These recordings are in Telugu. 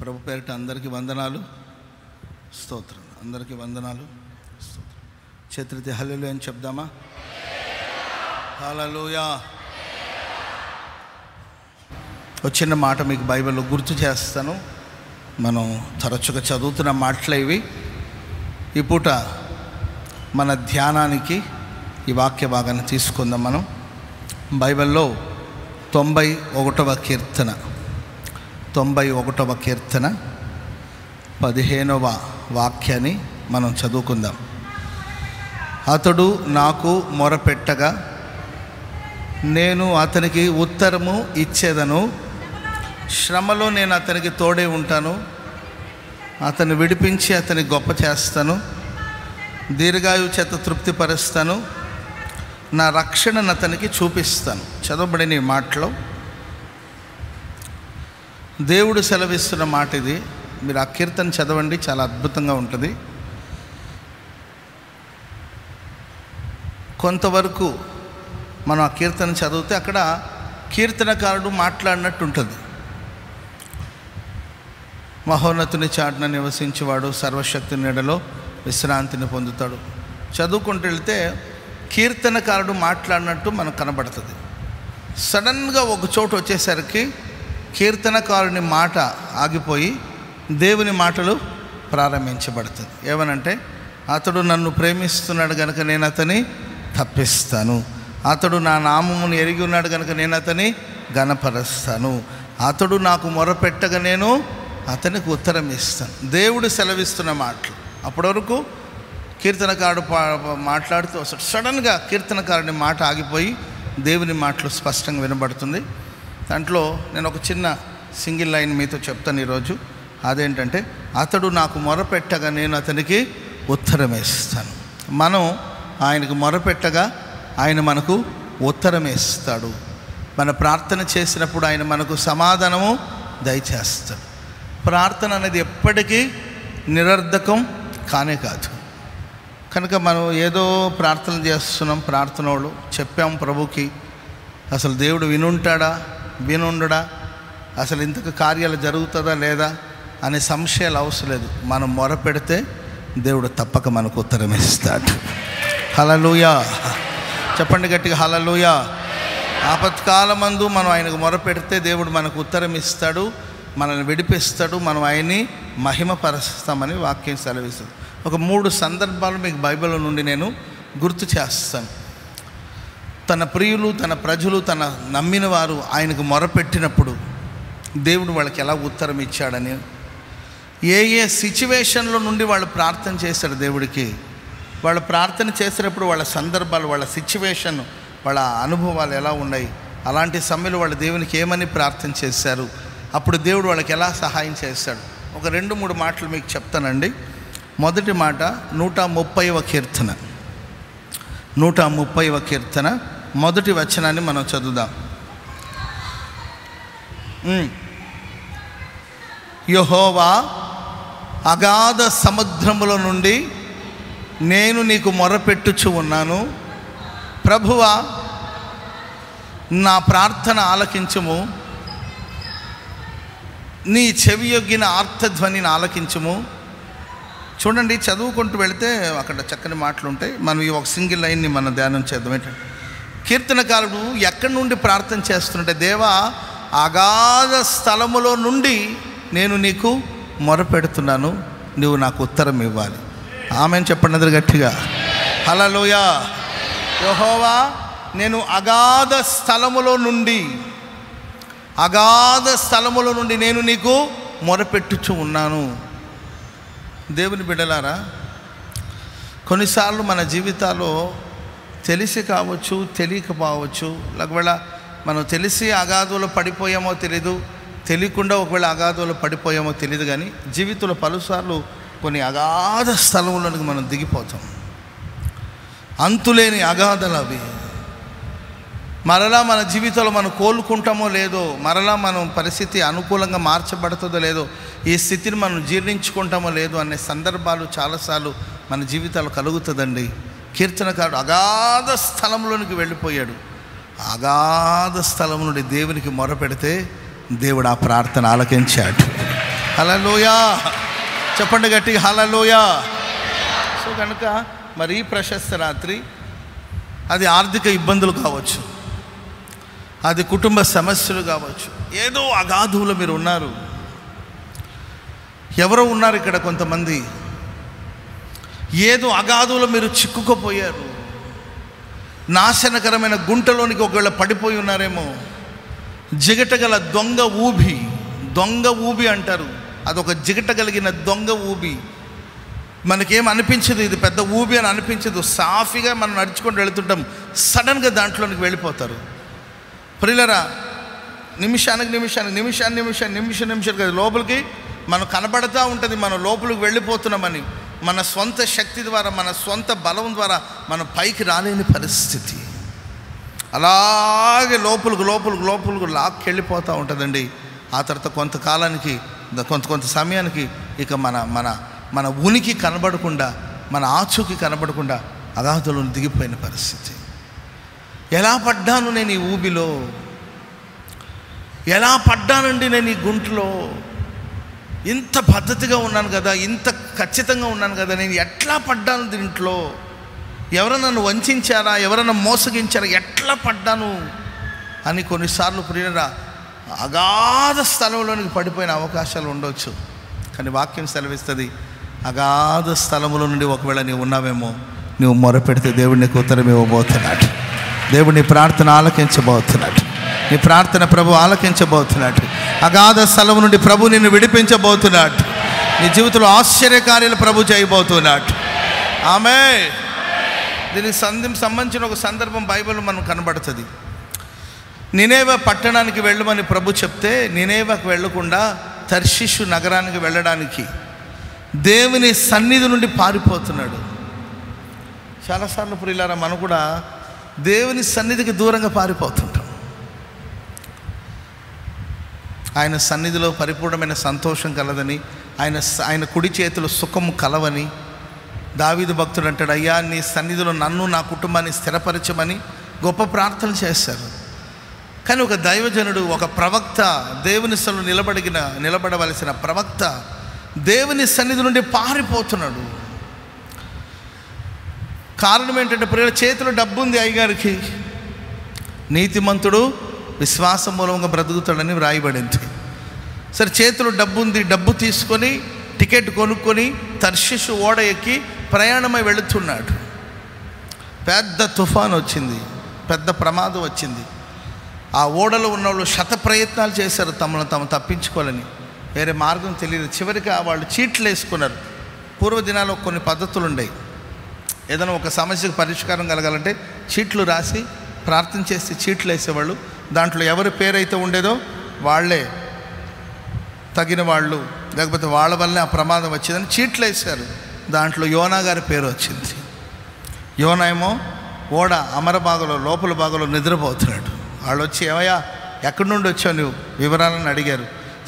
ప్రభు పేరిట అందరికీ వందనాలు, స్తోత్రం. అందరికీ వందనాలు, స్తోత్రం. చేతులెత్తి హల్లెలూయా అని చెప్దామా? హల్లెలూయా. వచ్చిన మాట మీకు బైబిల్లో గుర్తు చేస్తాను. మనం తరచుగా చదువుతున్న మాటలు ఇవి. ఈ పూట మన ధ్యానానికి ఈ వాక్య భాగాన్ని తీసుకుందాం. మనం బైబిల్లో 91వ కీర్తన 15వ వాక్యాన్ని మనం చదువుకుందాం. అతడు నాకు మొరపెట్టగా నేను అతనికి ఉత్తరము ఇచ్చేదను. శ్రమలో నేను అతనికి తోడే ఉంటాను. అతన్ని విడిపించి అతని గొప్ప చేస్తాను. దీర్ఘాయువు చేత తృప్తిపరుస్తాను. నా రక్షణను అతనికి చూపిస్తాను. చదవబడిన ఈ మాటలో దేవుడు సెలవిస్తున్న మాట ఇది. మీరు ఆ కీర్తన చదవండి, చాలా అద్భుతంగా ఉంటుంది. కొంతవరకు మనం ఆ కీర్తన చదివితే అక్కడ కీర్తనకారుడు మాట్లాడినట్టు ఉంటుంది. మహోన్నతుని చాటున నివసించేవాడు సర్వశక్తి నీడలో విశ్రాంతిని పొందుతాడు. చదువుకుంటూ వెళ్తే కీర్తనకారుడు మాట్లాడినట్టు మనకు కనబడుతుంది. సడన్గా ఒక చోటు వచ్చేసరికి కీర్తనకారుని మాట ఆగిపోయి దేవుని మాటలు ప్రారంభించబడుతుంది. ఏమనంటే, అతడు నన్ను ప్రేమిస్తున్నాడు కనుక నేను అతని తప్పిస్తాను. అతడు నా నామమును ఎరిగి ఉన్నాడు కనుక నేను అతని ఘనపరుస్తాను. అతడు నాకు మొరపెట్టగా నేను అతనికి ఉత్తరం ఇస్తాను. దేవుడు సెలవిస్తున్న మాటలు. అప్పటి వరకు కీర్తనకారుడు మాట్లాడుతూ వస్తాడు. సడన్గా కీర్తనకారుని మాట ఆగిపోయి దేవుని మాటలు స్పష్టంగా వినబడుతుంది. దాంట్లో నేను ఒక చిన్న సింగిల్ లైన్ మీతో చెప్తాను ఈరోజు. అదేంటంటే, అతడు నాకు మొరపెట్టగా నేను అతనికి ఉత్తరం ఇస్తాను. మనం ఆయనకు మొరపెట్టగా ఆయన మనకు ఉత్తరం ఇస్తాడు. మన ప్రార్థన చేసినప్పుడు ఆయన మనకు సమాధానము దయచేస్తాడు. ప్రార్థన అనేది ఎప్పటికీ నిరర్ధకం కానే కాదు. కనుక మనం ఏదో ప్రార్థన చేస్తున్నాం, ప్రార్థన వాళ్ళు చెప్పాం ప్రభుకి, అసలు దేవుడు వినుంటాడా వినుండడా, అసలు ఇంతకు కార్యాలు జరుగుతుందా లేదా అనే సంశయాలు అవసరం లేదు. మనం మొరపెడితే దేవుడు తప్పక మనకు ఉత్తరం ఇస్తాడు. హల్లెలూయా చెప్పండి గట్టిగా, హల్లెలూయా. ఆపత్కాలమందు మనం ఆయనకు మొరపెడితే దేవుడు మనకు ఉత్తరం ఇస్తాడు, మనల్ని విడిపిస్తాడు, మనం ఆయన్ని మహిమపరుస్తామని వాక్యం సెలవిస్తుంది. ఒక 3 సందర్భాలు మీకు బైబిల్ నుండి నేను గుర్తు చేస్తాను. తన ప్రియులు, తన ప్రజలు, తన నమ్మిన వారు ఆయనకు మొరపెట్టినప్పుడు దేవుడు వాళ్ళకి ఎలా ఉత్తరం ఇచ్చాడని, ఏ సిచ్యువేషన్లో నుండి వాళ్ళు ప్రార్థన చేశారు దేవుడికి, వాళ్ళు ప్రార్థన చేసేటప్పుడు వాళ్ళ సందర్భాలు, వాళ్ళ సిచ్యువేషన్, వాళ్ళ అనుభవాలు ఎలా ఉన్నాయి, అలాంటి సమయంలో వాళ్ళు దేవునికి ఏమని ప్రార్థన చేశారు, అప్పుడు దేవుడు వాళ్ళకి ఎలా సహాయం చేశాడు. ఒక 2-3 మాటలు మీకు చెప్తానండి. మొదటి మాట 130వ కీర్తన 130వ కీర్తన మొదటి వచనాన్ని మనం చదువుదాం. యెహోవా, అగాధ సముద్రముల నుండి నేను నీకు మొరపెట్టుచు ఉన్నాను. ప్రభువా, నా ప్రార్థన ఆలకించుము. నీ చెవియొగ్గిన ఆర్తధ్వనిని ఆలకించుము. చూడండి, చదువుకుంటూ వెళితే అక్కడ చక్కని మాటలు ఉంటాయి. మనం ఈ ఒక సింగిల్ లైన్ని మనం ధ్యానం చేద్దాం. ఏంటంటే, కీర్తనకారుడు ఎక్కడి నుండి ప్రార్థన చేస్తుంటే, దేవా, అగాధ స్థలములో నుండి నేను నీకు మొరపెడుతున్నాను, నువ్వు నాకు ఉత్తరం ఇవ్వాలి. ఆమెను చెప్పండి అందరు గట్టిగా, హల్లెలూయా. యెహోవా, నేను అగాధ స్థలములో నుండి నేను నీకు మొరపెట్టుచు ఉన్నాను. దేవుని బిడ్డలారా, కొన్నిసార్లు మన జీవితాల్లో తెలిసి కావచ్చు, తెలియకపోవచ్చు, ఒకవేళ మనం తెలిసి అగాధంలో పడిపోయామో తెలీదు, తెలియకుండా ఒకవేళ అగాధంలో పడిపోయామో తెలియదు, కానీ జీవితంలో పలుసార్లు కొన్ని అగాధ స్థలంలోనికి మనం దిగిపోతాం. అంతులేని అగాధలు అవి. మరలా మన జీవితంలో మనం కోలుకుంటామో లేదో, మరలా మనం పరిస్థితి అనుకూలంగా మార్చబడుతుందో లేదో, ఈ స్థితిని మనం జీర్ణించుకుంటామో లేదో అనే సందర్భాలు చాలాసార్లు మన జీవితాలు కలుగుతుందండి. కీర్తనకారుడు అగాధ స్థలంలోనికి వెళ్ళిపోయాడు. అగాధ స్థలం నుండి దేవునికి మొరపెడితే దేవుడు ఆ ప్రార్థన ఆలకించాడు. హల్లెలూయా. చెప్పండి గట్టిగా, హల్లెలూయా. సో కనుక మరి ఈ ప్రశస్త రాత్రి అది ఆర్థిక ఇబ్బందులు కావచ్చు, అది కుటుంబ సమస్యలు కావచ్చు, ఏదో అగాధంలో మీరు ఉన్నారు. ఎవరో ఉన్నారు ఇక్కడ కొంతమంది, ఏదో అగాధంలో మీరు చిక్కుకుపోయారు. నాశనకరమైన గుంటలోనికి ఒకవేళ పడిపోయి ఉన్నారేమో. జిగటగల దొంగ ఊబి అంటారు. అదొక జిగట కలిగిన దొంగ ఊబి. మనకేం అనిపించదు, ఇది పెద్ద ఊబి అని అనిపించదు. సాఫీగా మనం నడుచుకొని వెళుతుంటాం, సడన్గా దాంట్లోనికి వెళ్ళిపోతారు. ప్రియులరా, నిమిషానికి కదా లోపలికి మనం కనబడతా ఉంటుంది మనం లోపలికి వెళ్ళిపోతున్నామని. మన సొంత శక్తి ద్వారా, మన సొంత బలం ద్వారా మనం పైకి రాలేని పరిస్థితి. అలాగే లోపలికి లాక్కెళ్ళిపోతూ ఉంటుందండి. ఆ తర్వాత కొంతకాలానికి, కొంత సమయానికి ఇక మన ఉనికి కనబడకుండా, మన ఆచూకి కనబడకుండా అగాధంలో దిగిపోయిన పరిస్థితి. ఎలా పడ్డాను నేను ఈ ఊబిలో, ఎలా పడ్డానండి నేను ఈ గుంటలో. ఇంత పద్ధతిగా ఉన్నాను కదా, ఇంత ఖచ్చితంగా ఉన్నాను కదా, నేను ఎట్లా పడ్డాను దీంట్లో. ఎవరైనా నన్ను వంచారా, ఎవరైనా మోసగించారా, ఎట్లా పడ్డాను అని కొన్నిసార్లు ప్రియులరా అగాధ స్థలంలోనికి పడిపోయిన అవకాశాలు ఉండవచ్చు. కానీ వాక్యం సెలవిస్తుంది, అగాధ స్థలములో నుండి ఒకవేళ నీవు ఉన్నావేమో, నువ్వు మొరపెడితే దేవుడు నీకు ఉత్తరం ఇవ్వబోతున్నాడు. దేవుడు నీ ప్రార్థన ఆలకించబోతున్నాడు. నీ ప్రార్థన ప్రభు ఆలకించబోతున్నాడు. అగాధ స్థలం నుండి ప్రభు నిన్ను విడిపించబోతున్నాడు. నీ జీవితంలో ఆశ్చర్యకార్యాలు ప్రభు చేయబోతున్నాడు. ఆమేన్. దీనికి సంబంధించిన ఒక సందర్భం బైబిల్లో మనకు కనబడుతుంది. నినేవే పట్టణానికి వెళ్ళమని ప్రభు చెప్తే నినేవేకు వెళ్ళకుండా తర్షీషు నగరానికి వెళ్ళడానికి దేవుని సన్నిధి నుండి పారిపోతున్నాడు. చాలాసార్లు ప్రియులారా మనం కూడా దేవుని సన్నిధికి దూరంగా పారిపోతుంటాం. ఆయన సన్నిధిలో పరిపూర్ణమైన సంతోషం కలదని, ఆయన కుడి చేతులు సుఖము కలవని దావీదు భక్తుడు అంటాడు, అయ్యా నీ సన్నిధిలో నన్ను నా కుటుంబాన్ని స్థిరపరచమని గొప్ప ప్రార్థన చేశారు. కానీ ఒక దైవజనుడు, ఒక ప్రవక్త, దేవుని సన్నిధిలో నిలబడవలసిన ప్రవక్త దేవుని సన్నిధి నుండి పారిపోతున్నాడు. కారణం ఏంటంటే ప్రియుల చేతిలో డబ్బు ఉంది అయ్యగారికి. నీతిమంతుడు విశ్వాసం మూలంగా బ్రతుకుతాడని వ్రాయబడింది. సరే, చేతిలో డబ్బు ఉంది, డబ్బు తీసుకొని టికెట్ కొనుక్కొని తర్షీషు ఓడ ఎక్కి ప్రయాణమై వెళుతున్నాడు. పెద్ద తుఫాను వచ్చింది, పెద్ద ప్రమాదం వచ్చింది. ఆ ఓడలో ఉన్న వాళ్ళు శత ప్రయత్నాలు చేశారు తమను తప్పించుకోవాలని, వేరే మార్గం తెలియదు. చివరికి వాళ్ళు చీట్లు వేసుకున్నారు. పూర్వదినాల్లో కొన్ని పద్ధతులు ఉండేవి. ఏదైనా ఒక సమస్యకు పరిష్కారం కలగాలంటే చీట్లు రాసి ప్రార్థన చేసి చీట్లు వేసేవాళ్ళు. దాంట్లో ఎవరి పేరైతే ఉండేదో వాళ్ళే తగిన వాళ్ళు, లేకపోతే వాళ్ళ వల్లే ఆ ప్రమాదం వచ్చిందని చీట్లు వేశారు. దాంట్లో యోనా గారి పేరు వచ్చింది. యోనా ఏమో ఓడ అమర భాగంలో లోపల భాగంలో నిద్రపోతున్నాడు. వాళ్ళు వచ్చి, ఏమయ్యా ఎక్కడి నుండి వచ్చావు నువ్వు, వివరాలను అడిగారు.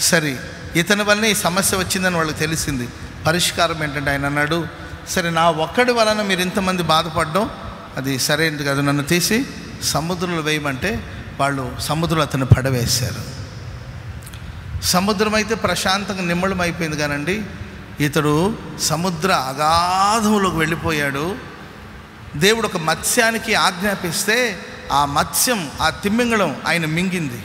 సరే, ఇతని వల్లనే ఈ సమస్య వచ్చిందని వాళ్ళకి తెలిసింది. పరిష్కారం ఏంటంటే ఆయన అన్నాడు, సరే నా ఒక్కడి వలన మీరు ఇంతమంది బాధపడడం అది సరైనది కాదు, నన్ను తీసి సముద్రంలో వేయమంటే వాళ్ళు సముద్రంలో అతను పడవేశారు. సముద్రం అయితే ప్రశాంతంగా నిమ్మళం అయిపోయింది. కానండి ఇతడు సముద్ర అగాధంలోకి వెళ్ళిపోయాడు. దేవుడు ఒక మత్స్యానికి ఆజ్ఞాపిస్తే ఆ మత్స్యం, ఆ తిమ్మింగళం ఆయన మింగింది.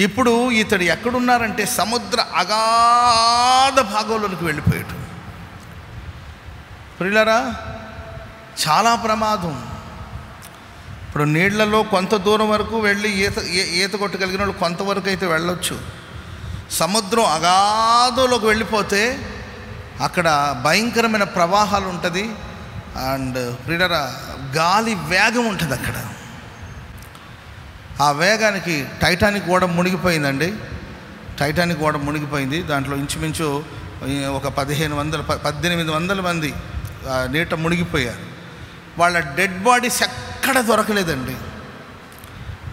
ఇప్పుడు ఇతడు ఎక్కడున్నారంటే సముద్ర అగాధ భాగంలోనికి వెళ్ళిపోయాడు. ప్రియులారా, చాలా ప్రమాదం. ఇప్పుడు నీళ్లలో కొంత దూరం వరకు వెళ్ళి ఈత కొట్టగలిగిన వాళ్ళు కొంతవరకు అయితే వెళ్ళొచ్చు. సముద్రం అగాధంలోకి వెళ్ళిపోతే అక్కడ భయంకరమైన ప్రవాహాలు ఉంటుంది. అండ్ ప్రియులారా, గాలి వేగం ఉంటుంది అక్కడ. ఆ వేగానికి టైటానిక్ ఓడ మునిగిపోయిందండి. టైటానిక్ ఓడ మునిగిపోయింది. దాంట్లో ఇంచుమించు ఒక 1800 మంది నీట మునిగిపోయారు. వాళ్ళ డెడ్ బాడీస్ ఎక్కడ దొరకలేదండి.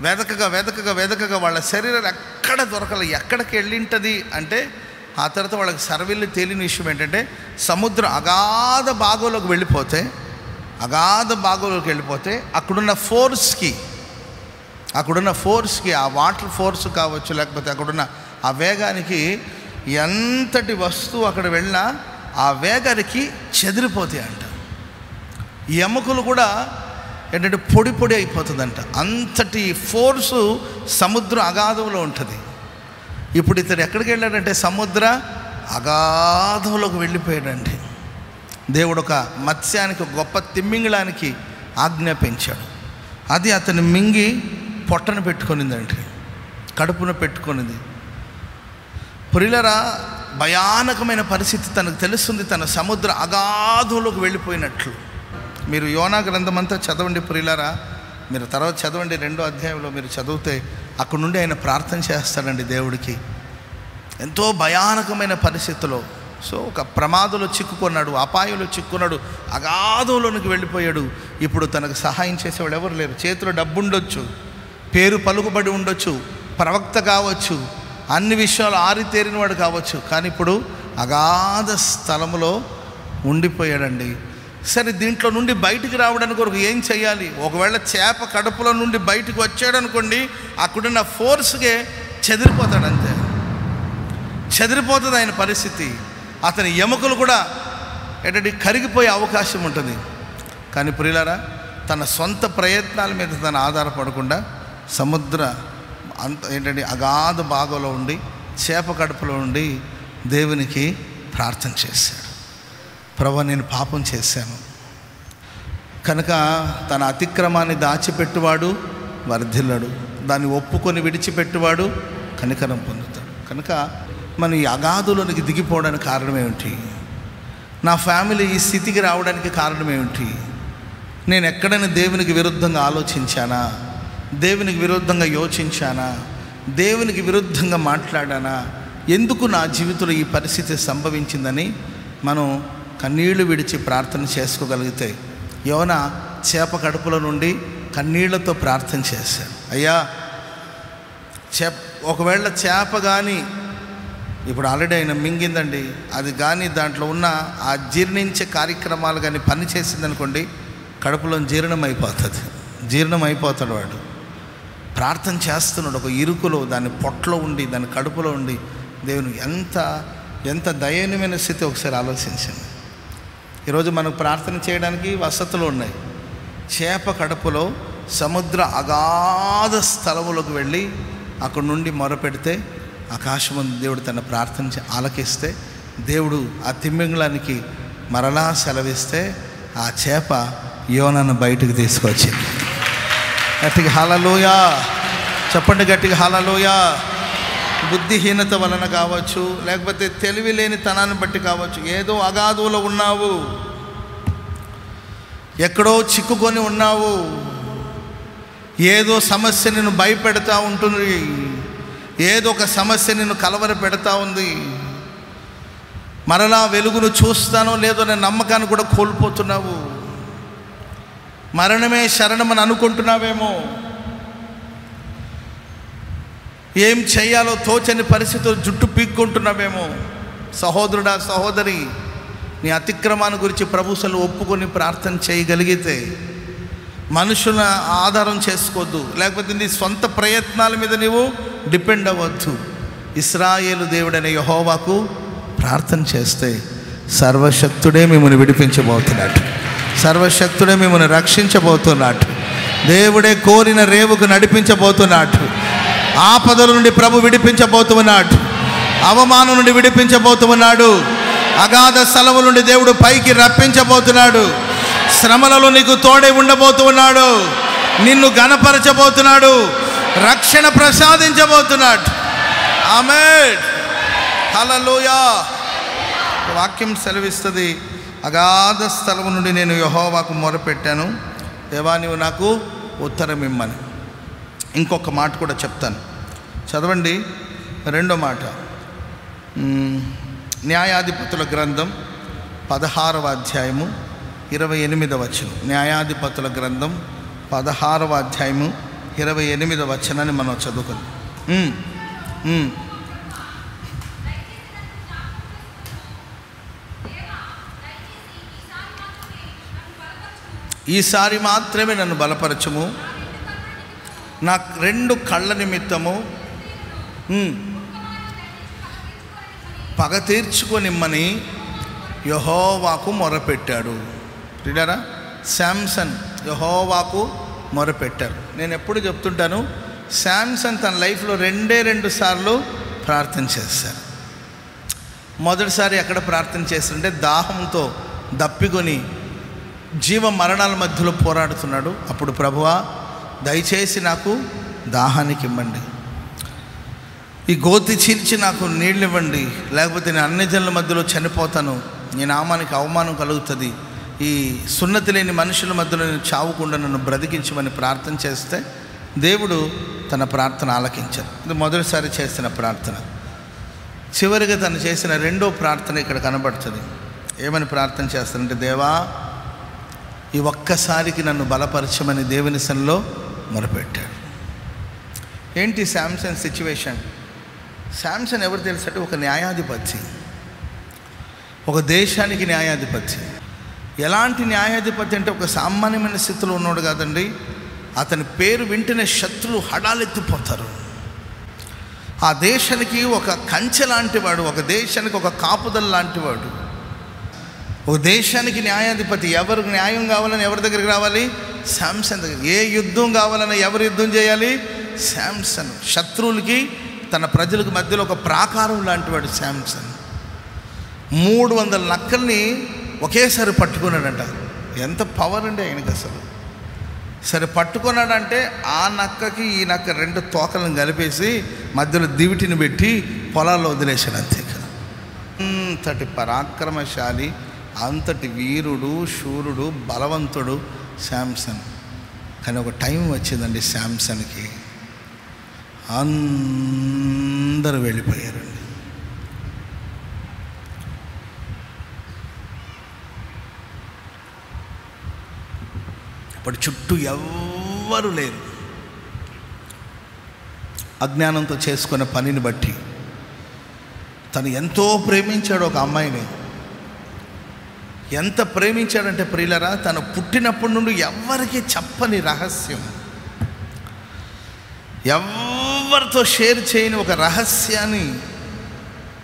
వెదకగా వాళ్ళ శరీరాలు ఎక్కడ దొరకలేదు. ఎక్కడికి వెళ్ళింటుంది అంటే ఆ తర్వాత వాళ్ళకి సర్వేలు తేలిన విషయం ఏంటంటే సముద్రం అగాధ భాగంలోకి వెళ్ళిపోతే అక్కడున్న ఫోర్స్కి ఆ వాటర్ ఫోర్స్ కావచ్చు, లేకపోతే అక్కడున్న ఆ వేగానికి ఎంతటి వస్తువు అక్కడ వెళ్ళినా ఆ వేగానికి చెదిరిపోతాయి అంట. ఎముకలు కూడా ఏంటంటే పొడి పొడి అయిపోతుందంట. అంతటి ఫోర్సు సముద్ర అగాధంలో ఉంటుంది. ఇప్పుడు ఇతడు ఎక్కడికి వెళ్ళాడంటే సముద్ర అగాధంలోకి వెళ్ళిపోయాడండి. దేవుడు ఒక మత్స్యానికి, గొప్ప తిమ్మింగళానికి ఆజ్ఞాపించాడు. అది అతను మింగి పొట్టను పెట్టుకునిందండి, కడుపున పెట్టుకునింది. ప్రియులారా, భయానకమైన పరిస్థితి తనకు తెలుస్తుంది, తన సముద్ర అగాధంలోకి వెళ్ళిపోయినట్లు. మీరు యోనా గ్రంథం అంతా చదవండి ప్రియులారా, మీరు తర్వాత చదవండి 2వ అధ్యాయంలో మీరు చదివితే అక్కడ నుండి ఆయన ప్రార్థన చేస్తాడండి దేవుడికి. ఎంతో భయానకమైన పరిస్థితిలో, సో ఒక ప్రమాదంలో చిక్కుకున్నాడు, అపాయంలో చిక్కుకున్నాడు, అగాధంలోనికి వెళ్ళిపోయాడు. ఇప్పుడు తనకు సహాయం చేసేవాడు ఎవరు లేరు. చేతిలో డబ్బు ఉండొచ్చు, పేరు పలుకుబడి ఉండొచ్చు, ప్రవక్త కావచ్చు, అన్ని విషయాలు ఆరితేరినవాడు కావచ్చు, కానీ ఇప్పుడు అగాధ స్థలములో ఉండిపోయాడండి. సరే, దీంట్లో నుండి బయటికి రావడానికి కొరకు ఏం చేయాలి? ఒకవేళ చేప కడుపులో నుండి బయటకు వచ్చాడు అనుకోండి, అక్కడున్న ఫోర్స్కే చెదిరిపోతాడు, అంతే, చెదిరిపోతుంది ఆయన పరిస్థితి. అతని ఎముకలు కూడా ఏంటంటే కరిగిపోయే అవకాశం ఉంటుంది. కానీ ప్రియులారా, తన సొంత ప్రయత్నాల మీద తను ఆధారపడకుండా సముద్ర ఏంటంటే అగాధ భాగంలో ఉండి, చేప కడుపులో ఉండి దేవునికి ప్రార్థన చేశాడు. ప్రభువా, నేను పాపం చేశాను కనుక తన అతిక్రమాన్ని దాచిపెట్టువాడు వర్ధిల్లడు, దాన్ని ఒప్పుకొని విడిచిపెట్టువాడు కనికరం పొందుతాడు. కనుక మనం ఈ అగాధులోనికి దిగిపోవడానికి కారణం ఏమిటి? నా ఫ్యామిలీ ఈ స్థితికి రావడానికి కారణం ఏమిటి? నేను ఎక్కడైనా దేవునికి విరుద్ధంగా ఆలోచించానా? దేవునికి విరుద్ధంగా యోచించానా? దేవునికి విరుద్ధంగా మాట్లాడానా? ఎందుకు నా జీవితంలో ఈ పరిస్థితి సంభవించిందని మనం కన్నీళ్లు విడిచి ప్రార్థన చేసుకోగలిగితే, యోనా చేప కడుపులో నుండి కన్నీళ్లతో ప్రార్థన చేశాడు. అయ్యా, ఒకవేళ చేప కానీ ఇప్పుడు ఆల్రెడీ ఆయన మింగిందండి, అది కానీ దాంట్లో ఉన్న ఆ జీర్ణించే కార్యక్రమాలు కానీ పని చేసిందనుకోండి, కడుపులో జీర్ణం అయిపోతాడు వాడు. ప్రార్థన చేస్తున్నాడు ఒక ఇరుకులో, దాని పొట్టలో ఉండి, దాని కడుపులో ఉండి. దేవునికి ఎంత దయనీయమైన స్థితి ఒకసారి ఆలోచించండి. ఈరోజు మనకు ప్రార్థన చేయడానికి వసతులు ఉన్నాయి. చేప కడుపులో సముద్ర అగాధ స్థలములోకి వెళ్ళి అక్కడ నుండి మొరపెడితే ఆకాశమందు దేవుడు తన ప్రార్థన ఆలకిస్తే, దేవుడు ఆ తిమ్మింగళానికి మరలా సెలవిస్తే ఆ చేప యోనాను బయటకు తీసుకొచ్చింది. గట్టిగా హల్లెలూయా చెప్పండి, గట్టిగా హల్లెలూయా. బుద్ధిహీనత వలన కావచ్చు, లేకపోతే తెలివి లేని తనాన్ని బట్టి కావచ్చు, ఏదో అగాధంలో ఉన్నావు, ఎక్కడో చిక్కుకొని ఉన్నావు, ఏదో సమస్య నిన్ను భయపెడతా ఉంటుంది, ఏదో ఒక సమస్య నిన్ను కలవర పెడతా ఉంది, మరలా వెలుగును చూస్తానో లేదో అనే నమ్మకాన్ని కూడా కోల్పోతున్నావు, మరణమే శరణమని అనుకుంటున్నావేమో, ఏం చేయాలో తోచని పరిస్థితులు జుట్టు పీక్కుంటున్నావేమో. సహోదరుడా, సహోదరి, నీ అతిక్రమాన్ని గురించి ప్రభువును ఒప్పుకొని ప్రార్థన చేయగలిగితే, మనుషుల ఆధారం చేసుకోవద్దు, లేకపోతే నీ సొంత ప్రయత్నాల మీద నీవు డిపెండ్ అవ్వద్దు. ఇశ్రాయేలు దేవుడైన యెహోవాకు ప్రార్థన చేస్తే సర్వశక్తుడే మిమ్మల్ని విడిపించబోతున్నాడు, సర్వశక్తుడే మిమ్మల్ని రక్షించబోతున్నాడు, దేవుడే కోరిన రేవుకు నడిపించబోతున్నాడు, ఆపదల నుండి ప్రభు విడిపించబోతున్నాడు, అవమానం నుండి విడిపించబోతున్నాడు, అగాధ స్థలముల నుండి దేవుడు పైకి రప్పించబోతున్నాడు, శ్రమలలో నీకు తోడే ఉండబోతున్నాడు, నిన్ను ఘనపరచబోతున్నాడు, రక్షణ ప్రసాదించబోతున్నాడు. ఆమేన్, హల్లెలూయా. వాక్యం సెలవిస్తుంది, అగాధ స్థలము నుండి నేను యెహోవాకు మొరపెట్టాను, దేవా నీవు నాకు ఉత్తరం ఇమ్మని. ఇంకొక మాట కూడా చెప్తాను, చదవండి. 2వ మాట, న్యాయాధిపతుల గ్రంథం 16వ అధ్యాయము 28వ వచనం. న్యాయాధిపతుల గ్రంథం 16వ అధ్యాయము 28వ వచనాన్ని మనం చదువుకుందాం. ఈసారి మాత్రమే నన్ను బలపరచము, నా 2 కళ్ళ నిమిత్తము పగ తీర్చుకొనిమ్మని యెహోవాకు మొరపెట్టాడు. ప్రియులారా, శాంసన్ యెహోవాకు మొరపెట్టారు. నేను ఎప్పుడు చెప్తుంటాను, శాంసన్ తన లైఫ్లో రెండు సార్లు ప్రార్థన చేశారు. మొదటిసారి ఎక్కడ ప్రార్థన చేస్తుంటే దాహంతో దప్పికొని జీవ మరణాల మధ్యలో పోరాడుతున్నాడు. అప్పుడు ప్రభువా, దయచేసి నాకు దాహానికి ఇవ్వండి, ఈ గోతి చీల్చి నాకు నీళ్ళు ఇవ్వండి, లేకపోతే నేను అన్ని జనుల మధ్యలో చనిపోతాను, నీ నామానికి అవమానం కలుగుతుంది, ఈ సున్నతి లేని మనుషుల మధ్యలో నేను చావకుండా నన్ను బ్రతికించమని ప్రార్థన చేస్తే దేవుడు తన ప్రార్థన ఆలకించారు. ఇది మొదటిసారి చేసిన ప్రార్థన. చివరిగా తను చేసిన రెండో ప్రార్థన ఇక్కడ కనబడుతుంది. ఏమని ప్రార్థన చేస్తానంటే, దేవా, ఈ ఒక్కసారికి నన్ను బలపరచమని దేవుని సన్నిధిలో మొరపెట్టాడు. ఏంటి శాంసన్ సిచ్యువేషన్? శాంసన్ ఎవరు తెలుసంటే ఒక న్యాయాధిపతి, ఒక దేశానికి న్యాయాధిపతి. ఎలాంటి న్యాయాధిపతి అంటే ఒక సామాన్యమైన స్థితిలో ఉన్నాడు కాదండి. అతని పేరు వింటేనే శత్రులు హడాలెత్తిపోతారు. ఆ దేశానికి ఒక కంచె లాంటివాడు, ఒక దేశానికి ఒక కాపుదల లాంటివాడు, ఒక దేశానికి న్యాయాధిపతి. ఎవరికి న్యాయం కావాలని ఎవరి దగ్గరికి రావాలి? శాంసన్ దగ్గర. ఏ యుద్ధం కావాలని ఎవరు యుద్ధం చేయాలి? శాంసన్. శత్రువులకి తన ప్రజలకు మధ్యలో ఒక ప్రాకారం లాంటివాడు శాంసన్. 300 నక్కల్ని ఒకేసారి పట్టుకున్నాడంట. ఎంత పవర్ అండి ఆయనకి అసలు. సరే పట్టుకున్నాడంటే ఆ నక్కకి ఈ నక్క 2 తోకలను కలిపేసి మధ్యలో దివిటిని పెట్టి పొలాల్లో వదిలేశాడు. అంతే కదా. అంతటి పరాక్రమశాలి, అంతటి వీరుడు, శూరుడు, బలవంతుడు శాంసన్. కానీ ఒక టైం వచ్చిందండి శాంసన్కి, అందరూ వెళ్ళిపోయారండి. అప్పుడు చుట్టూ ఎవ్వరూ లేరు. అజ్ఞానంతో చేసుకున్న పనిని బట్టి తను ఎంతో ప్రేమించాడు ఒక అమ్మాయిని. ఎంత ప్రేమించాడంటే ప్రియులరా, తను పుట్టినప్పటి నుండి ఎవ్వరికీ చెప్పని రహస్యం, ఎవరితో షేర్ చేయని ఒక రహస్యాన్ని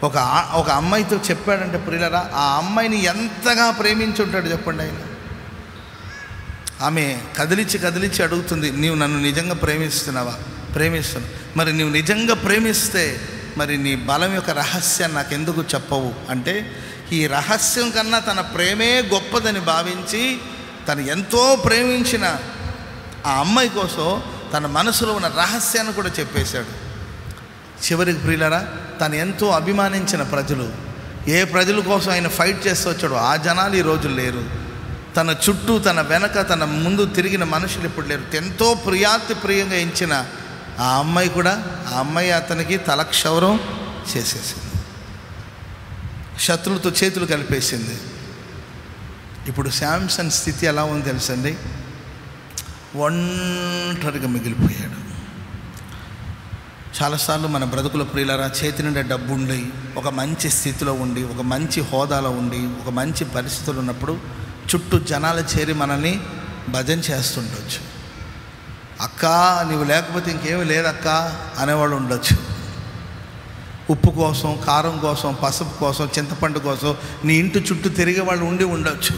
ఒక అమ్మాయితో చెప్పాడంటే ప్రియులరా, ఆ అమ్మాయిని ఎంతగా ప్రేమించి ఉంటాడు చెప్పండి ఆయన. ఆమె కదిలించి అడుగుతుంది, నీవు నన్ను నిజంగా ప్రేమిస్తున్నావా? ప్రేమిస్తున్నావు. మరి నీవు నిజంగా ప్రేమిస్తే మరి నీ బలం యొక్క రహస్యాన్ని నాకు ఎందుకు చెప్పవు అంటే, ఈ రహస్యం కన్నా తన ప్రేమే గొప్పదని భావించి తను ఎంతో ప్రేమించిన ఆ అమ్మాయి కోసం తన మనసులో ఉన్న రహస్యాన్ని కూడా చెప్పేశాడు. చివరికి ప్రియులరా, తను ఎంతో అభిమానించిన ప్రజలు, ఏ ప్రజల కోసం ఆయన ఫైట్ చేస్తూ వచ్చాడో ఆ జనాలు ఈ రోజు లేరు. తన చుట్టూ, తన వెనక, తన ముందు తిరిగిన మనుషులు ఇప్పుడు లేరు. ఎంతో ప్రియంగా ఎంచిన ఆ అమ్మాయి కూడా, ఆ అమ్మాయి అతనికి తలక్షౌరం చేసేసింది, శత్రులతో చేతులు కలిపేసింది. ఇప్పుడు శాంసన్ స్థితి ఎలా ఉంది తెలుసండి? ఒంటరిగా మిగిలిపోయాడు. చాలాసార్లు మన బ్రతుకుల ప్రియులారా, చేతి నిండా డబ్బు ఉండి, ఒక మంచి స్థితిలో ఉండి, ఒక మంచి హోదాలో ఉండి, ఒక మంచి పరిస్థితులు ఉన్నప్పుడు చుట్టూ జనాలు చేరి మనల్ని భజన చేస్తుండొచ్చు. అక్క నీవు లేకపోతే ఇంకేమీ లేదక్క అనేవాళ్ళు ఉండొచ్చు. ఉప్పు కోసం, కారం కోసం, పసుపు కోసం, చింతపండు కోసం నీ ఇంటి చుట్టూ తిరిగే వాళ్ళు ఉండొచ్చు.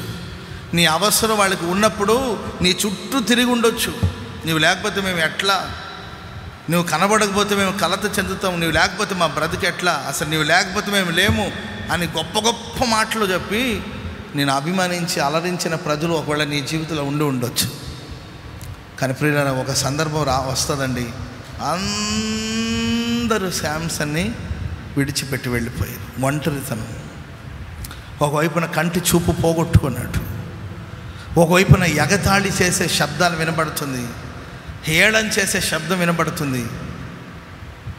నీ అవసరం వాళ్ళకి ఉన్నప్పుడు నీ చుట్టూ తిరిగి ఉండొచ్చు. నీవు లేకపోతే మేము ఎట్లా, నువ్వు కనబడకపోతే మేము కలత చెందుతాం, నీవు లేకపోతే మా బ్రతుకు ఎట్లా, అసలు నీవు లేకపోతే మేము లేము అని గొప్ప గొప్ప మాటలు చెప్పి నేను అభిమానించి అలరించిన ప్రజలు ఒకవేళ నీ జీవితంలో ఉండొచ్చు. కానీ ప్రియులారా, ఒక సందర్భం వస్తుందండి, అందరూ శాంసన్ని విడిచిపెట్టి వెళ్ళిపోయారు. ఒంటరితనం. ఒకవైపున కంటి చూపు పోగొట్టుకున్నట్టు, ఒకవైపున ఎగతాళి చేసే శబ్దాలు వినబడుతుంది, హేళన చేసే శబ్దం వినబడుతుంది.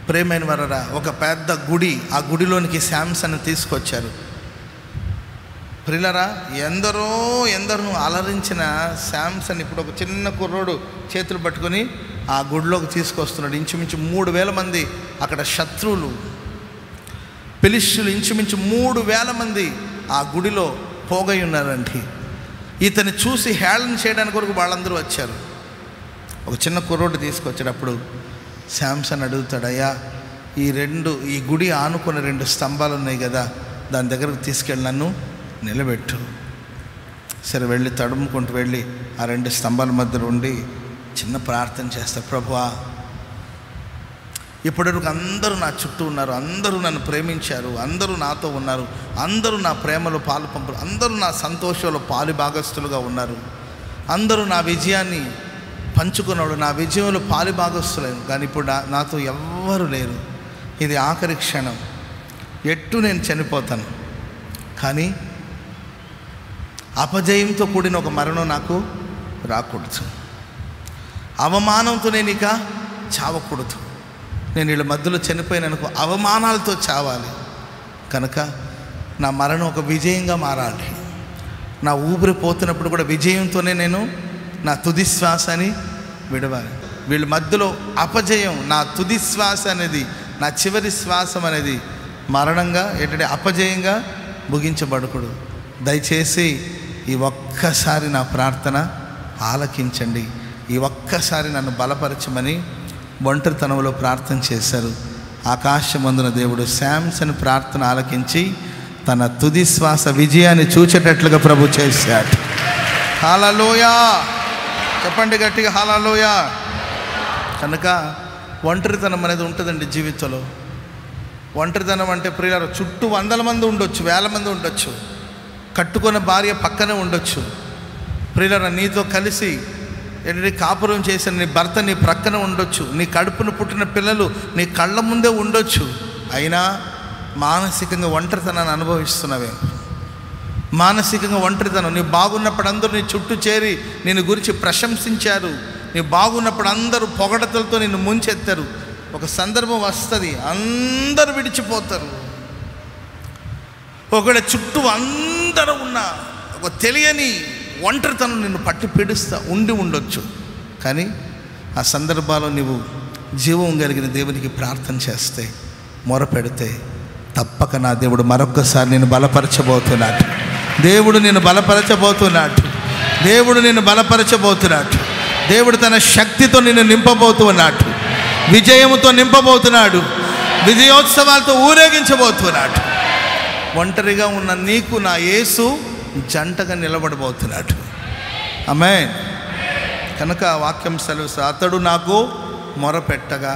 ప్రేమైన వారరా, ఒక పెద్ద గుడి, ఆ గుడిలోనికి శాంసన్ తీసుకొచ్చారు. ప్రియులారా, ఎందరో అలరించిన శాంసన్ ఇప్పుడు ఒక చిన్న కుర్రోడు చేతులు పట్టుకొని ఆ గుడిలోకి తీసుకొస్తున్నాడు. ఇంచుమించు 3000 మంది అక్కడ శత్రువులు, ఫిలిష్యులు ఇంచుమించు 3000 మంది ఆ గుడిలో పోగై ఉన్నారండి. ఇతన్ని చూసి హేళన చేయడానికి కొరకు వాళ్ళందరూ వచ్చారు. ఒక చిన్న కుర్రోడు తీసుకొచ్చేటప్పుడు శాంసన్ అడుగుతాడు, అయ్యా ఈ గుడి ఆనుకున్న 2 స్తంభాలు ఉన్నాయి కదా, దాని దగ్గరకు తీసుకెళ్ళి నన్ను నిలబెట్టు. సరే వెళ్ళి తడుముకుంటూ వెళ్ళి ఆ 2 స్తంభాల మధ్యలో ఉండి చిన్న ప్రార్థన చేస్తా. ప్రభువా, ఇప్పటివరకు అందరూ నా చుట్టూ ఉన్నారు, అందరూ నన్ను ప్రేమించారు, అందరూ నాతో ఉన్నారు, అందరూ నా ప్రేమలో పాలు పంపులు, అందరూ నా సంతోషంలో పాలు భాగస్తులుగా ఉన్నారు, అందరూ నా విజయాన్ని పంచుకున్నాడు, నా విజయంలో పాలు భాగస్తులేను. కానీ ఇప్పుడు నాతో ఎవ్వరూ లేరు. ఇది ఆఖరి క్షణం, ఎట్టు నేను చనిపోతాను. కానీ అపజయంతో కూడిన ఒక మరణం నాకు రాకూడదు, అవమానంతో నేను ఇక చావకూడదు. నేను వీళ్ళ మధ్యలో చనిపోయిననుకో అవమానాలతో చావాలి. కనుక నా మరణం ఒక విజయంగా మారాలి. నా ఊపిరి పోతున్నప్పుడు కూడా విజయంతోనే నేను నా తుది శ్వాసని విడవాలి. వీళ్ళ మధ్యలో అపజయం, నా తుది శ్వాస అనేది, నా చివరి శ్వాసం అనేది మరణంగా ఏంటంటే అపజయంగా ముగించబడకూడదు. దయచేసి ఈ ఒక్కసారి నా ప్రార్థన ఆలకించండి. ఈ ఒక్కసారి నన్ను బలపరచమని ఒంటరితనంలో ప్రార్థన చేశారు. ఆకాశమందున దేవుడు శాంసన్ ప్రార్థన ఆలకించి తన తుది శ్వాస విజయాన్ని చూచేటట్లుగా ప్రభు చేశాడు. హల్లెలూయా, చెప్పండి గట్టిగా హల్లెలూయా. కనుక ఒంటరితనం అనేది ఉంటుందండి జీవితంలో. ఒంటరితనం అంటే ప్రియులారా, చుట్టూ 100 మంది ఉండొచ్చు, 1000 మంది ఉండొచ్చు, కట్టుకున్న భార్య పక్కనే ఉండొచ్చు. ప్రియులారా, నీతో కలిసి ఏంటంటే కాపురం చేసిన నీ భర్త నీ ప్రక్కన ఉండొచ్చు, నీ కడుపును పుట్టిన పిల్లలు నీ కళ్ళ ముందే ఉండొచ్చు. అయినా మానసికంగా ఒంటరితనాన్ని అనుభవిస్తున్నవే. మానసికంగా ఒంటరితనం. నీ బాగున్నప్పుడు అందరూ నీ చుట్టూ చేరి నిన్ను గురించి ప్రశంసించారు, నీ బాగున్నప్పుడు అందరూ పొగడతలతో నిన్ను ముంచెత్తారు. ఒక సందర్భం వస్తుంది, అందరూ విడిచిపోతారు. ఒకవేళ చుట్టూ అందరూ ఉన్న ఒక తెలియని ఒంటరితనం నిన్ను పట్టి పీడిస్తా ఉండొచ్చు. కానీ ఆ సందర్భాల్లో నువ్వు జీవం కలిగిన దేవునికి ప్రార్థన చేస్తే, మొరపెడితే తప్పక నా దేవుడు మరొక్కసారి నేను బలపరచబోతున్నాడు. దేవుడు నేను బలపరచబోతున్నాడు. దేవుడు నేను బలపరచబోతున్నాడు. దేవుడు తన శక్తితో నిన్ను నింపబోతున్నాడు, విజయముతో నింపబోతున్నాడు, విజయోత్సవాలతో ఊరేగించబోతున్నాడు. ఒంటరిగా ఉన్న నీకు నా యేసు జంటగా నిలబడబోతున్నాడు. ఆమేన్. కనుక వాక్యం సెలవు, అతడు నాకు మొరపెట్టగా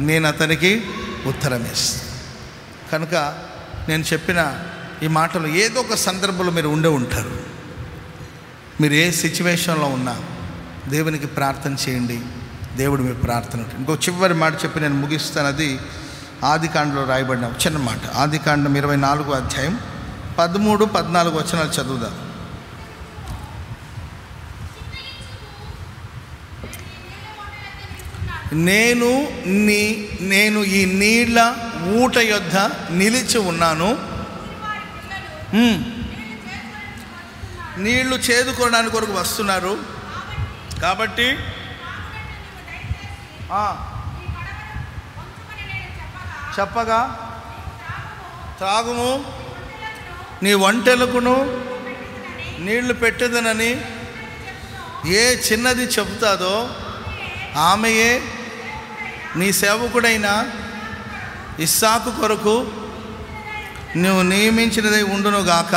నేను అతనికి ఉత్తరం ఇస్తాను. కనుక నేను చెప్పిన ఈ మాటలు ఏదో ఒక సందర్భంలో మీరు ఉండే ఉంటారు. మీరు ఏ సిచ్యువేషన్లో ఉన్నా దేవునికి ప్రార్థన చేయండి, దేవుడు మీ ప్రార్థన. ఇంకో చివరి మాట చెప్పి నేను ముగిస్తాను. అది ఆదికాండలో రాయబడిన చిన్న మాట. ఆదికాండం 24వ అధ్యాయం 13, 14 వచనాలు చదువుదాం. నేను ఈ నీళ్ళ ఊట యొద్ద నిలిచి ఉన్నాను, నీళ్లు చేదుకోవడానికి కొరకు వస్తున్నారు. కాబట్టి చెప్పగా త్రాగుము, నీ ఒంటెలకును నీళ్లు పెట్టేదనని ఏ చిన్నది చెబుతాదో ఆమెయే నీ సేవకుడైన ఇస్సాకు కొరకు నువ్వు నియమించినదై ఉండునుగాక.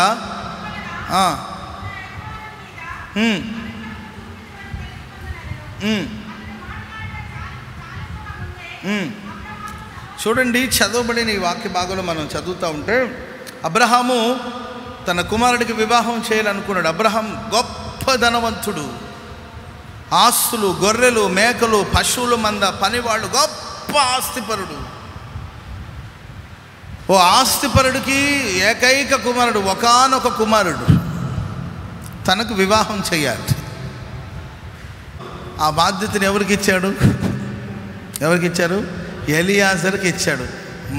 చూడండి, చదవబడిన ఈ వాక్య భాగంలో మనం చదువుతూ ఉంటే, అబ్రహాము తన కుమారుడికి వివాహం చేయాలనుకున్నాడు. అబ్రహాం గొప్ప ధనవంతుడు, ఆస్తులు, గొర్రెలు, మేకలు, పశువుల మంద, పనివాళ్ళు, గొప్ప ఆస్తిపరుడు. ఓ ఆస్తిపరుడికి ఏకైక కుమారుడు, ఒకానొక కుమారుడు తనకు వివాహం చేయాలి. ఆ బాధ్యతను ఎవరికి ఇచ్చాడు? ఎలియాజర్కి ఇచ్చాడు.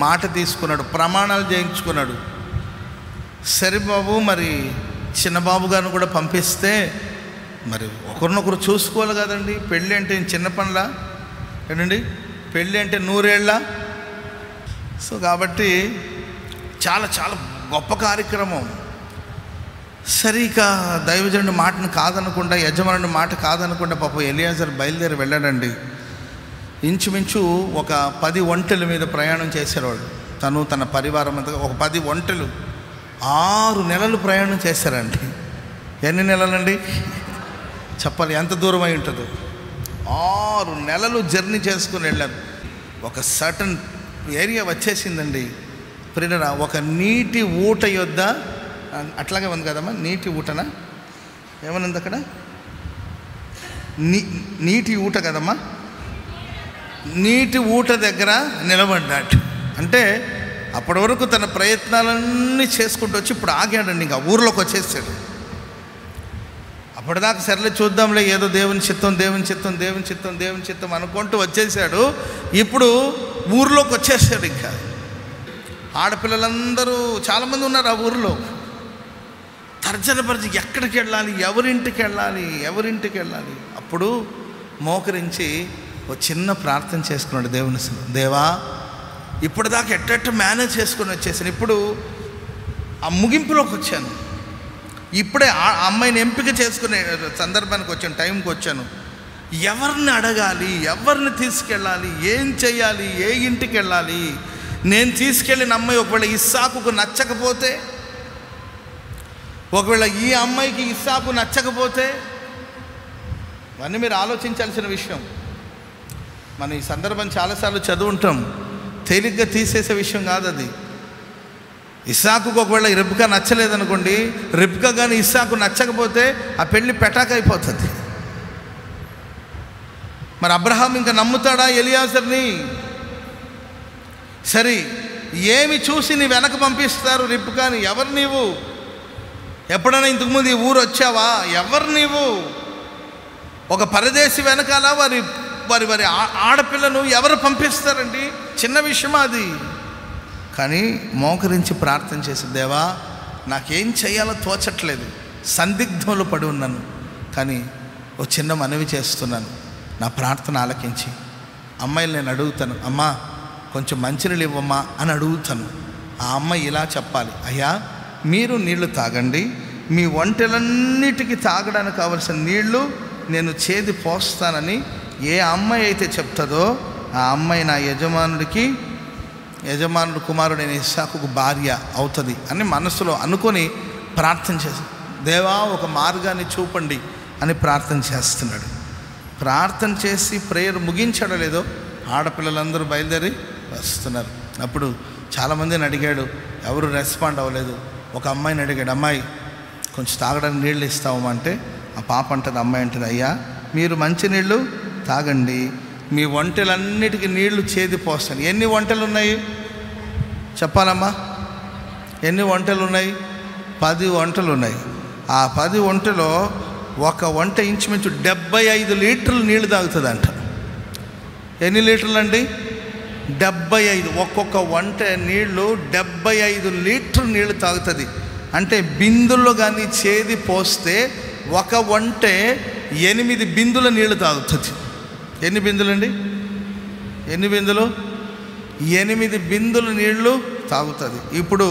మాట తీసుకున్నాడు, ప్రమాణాలు చేయించుకున్నాడు. సరే బాబు, మరి చిన్నబాబు గారిని కూడా పంపిస్తే మరి ఒకరినొకరు చూసుకోవాలి కదండి. పెళ్ళి అంటే చిన్న పనులా ఏంటండి? పెళ్ళి అంటే 100 ఏళ్ళ. సో కాబట్టి చాలా చాలా గొప్ప కార్యక్రమం. సరిగా దైవజనుడి మాటను కాదనకుండా, యజమానుడి మాట కాదనకుండా పాపం ఎలియాజర్ బయలుదేరి వెళ్ళాడండి. ఇంచుమించు ఒక 10 ఒంటెల మీద ప్రయాణం చేసేవాళ్ళు. తను తన పరివారం అంతా ఒక 10 ఒంటెలు 6 నెలలు ప్రయాణం చేశారండి. ఎన్ని నెలలండి చెప్పాలి, ఎంత దూరం అయి ఉంటుందో. 6 నెలలు జర్నీ చేసుకుని వెళ్ళారు. ఒక సర్టన్ ఏరియా వచ్చేసిందండి. ప్రియులారా, ఒక నీటి ఊట యొద్ద, అట్లాగే ఉంది కదమ్మా, నీటి ఊటనా ఏమనుంది అక్కడ, నీటి ఊట కదమ్మా, నీటి ఊట దగ్గర నిలబడ్డాడు. అంటే అప్పటి వరకు తన ప్రయత్నాలన్నీ చేసుకుంటూ వచ్చి ఇప్పుడు ఆగాడండి, ఇంకా ఊర్లోకి వచ్చేసాడు. అప్పటిదాకా సర్లే చూద్దాంలే, ఏదో దేవుని చిత్తం దేవుని చిత్తం దేవుని చిత్తం దేవుని చిత్తం అనుకుంటూ వచ్చేసాడు. ఇప్పుడు ఊర్లోకి వచ్చేసాడు. ఇంకా ఆడపిల్లలందరూ చాలామంది ఉన్నారు ఆ ఊరిలో. తర్జనపరిచి ఎక్కడికి వెళ్ళాలి, ఎవరింటికి వెళ్ళాలి, ఎవరింటికి వెళ్ళాలి. అప్పుడు మోకరించి ఒక చిన్న ప్రార్థన చేసుకున్నాడు దేవుని. దేవా, ఇప్పటిదాకా ఎట్టెట్టు మేనేజ్ చేసుకుని వచ్చేసాను, ఇప్పుడు ఆ ముగింపులోకి వచ్చాను. ఇప్పుడే ఆ అమ్మాయిని ఎంపిక చేసుకునే సందర్భానికి వచ్చాను, టైంకి వచ్చాను. ఎవరిని అడగాలి, ఎవరిని తీసుకెళ్ళాలి, ఏం చేయాలి, ఏ ఇంటికి వెళ్ళాలి? నేను తీసుకెళ్ళిన అమ్మాయి ఒకవేళ ఇస్సాకుకు నచ్చకపోతే, ఒకవేళ ఈ అమ్మాయికి ఇస్సాకు నచ్చకపోతే, ఇవన్నీ మీరు ఆలోచించాల్సిన విషయం. మనం ఈ సందర్భం చాలాసార్లు చదువుంటాం, తేలిగ్గా తీసేసే విషయం కాదు అది. ఇస్సాకుకు ఒకవేళ రిబ్కా నచ్చలేదనుకోండి, రిబ్కా కానీ ఇస్సాకు నచ్చకపోతే ఆ పెళ్ళి పెటాకైపోతుంది. మరి అబ్రహాం ఇంకా నమ్ముతాడా ఎలియాజర్ని? సరే, ఏమి చూసి నీ వెనక పంపిస్తారు రిబ్కాని? ఎవరు నీవు? ఎప్పుడైనా ఇంతకుముందు ఈ ఊరు వచ్చావా? ఎవరు నీవు? ఒక పరదేశి వెనకాల వారి వారి వారి ఆడపిల్లను ఎవరు పంపిస్తారండి? చిన్న విషయమా అది? కానీ మోకరించి ప్రార్థన చేసి, దేవా, నాకేం చేయాలో తోచట్లేదు, సందిగ్ధంలో పడి ఉన్నాను, కానీ ఓ చిన్న మనవి చేస్తున్నాను, నా ప్రార్థన ఆలకించి. అమ్మాయిలు నేను అడుగుతాను, అమ్మా కొంచెం మంచినీళ్ళు ఇవ్వమ్మా అని అడుగుతాను. ఆ అమ్మాయి ఇలా చెప్పాలి, అయ్యా మీరు నీళ్లు తాగండి, మీ ఒంటెలన్నిటికీ తాగడానికి కావలసిన నీళ్లు నేను చేది పోస్తానని ఏ అమ్మాయి అయితే చెప్తుందో ఆ అమ్మాయి నా యజమానుడు కుమారుడైన ఇస్సాకుకు భార్య అవుతుంది అని మనసులో అనుకొని ప్రార్థన చేసి, దేవా ఒక మార్గాన్ని చూపండి అని ప్రార్థన చేస్తున్నాడు. ప్రార్థన చేసి ప్రేయర్ ముగించడం లేదో ఆడపిల్లలందరూ బయలుదేరి వస్తున్నారు. అప్పుడు చాలామందిని అడిగాడు, ఎవరు రెస్పాండ్ అవ్వలేదు. ఒక అమ్మాయిని అడిగాడు, అమ్మాయి కొంచెం తాగడానికి నీళ్ళు ఇస్తామంటే ఆ పాప అంటుంది, అమ్మాయి అంటుంది, అయ్యా మీరు మంచి నీళ్ళు తాగండి, మీ ఒంటెలన్నిటికీ నీళ్లు చేది పోస్తాను. ఎన్ని ఒంటెలు ఉన్నాయి చెప్పాలమ్మా? ఎన్ని ఒంటెలు ఉన్నాయి? 10 ఒంటెలు ఉన్నాయి. ఆ 10 ఒంటెలో ఒక ఒంటె ఇంచుమించు 75 లీటర్లు నీళ్లు తాగుతుందంట. ఎన్ని లీటర్లు అండి? 75. ఒక్కొక్క ఒంటె నీళ్లు 75 లీటర్లు నీళ్లు తాగుతుంది. అంటే బిందుల్లో కానీ చేది పోస్తే ఒక ఒంటె 8 బిందుల నీళ్లు తాగుతుంది. ఎన్ని బిందులు అండి? ఎన్ని బిందులు? 8 బిందులు నీళ్లు తాగుతుంది. ఇప్పుడు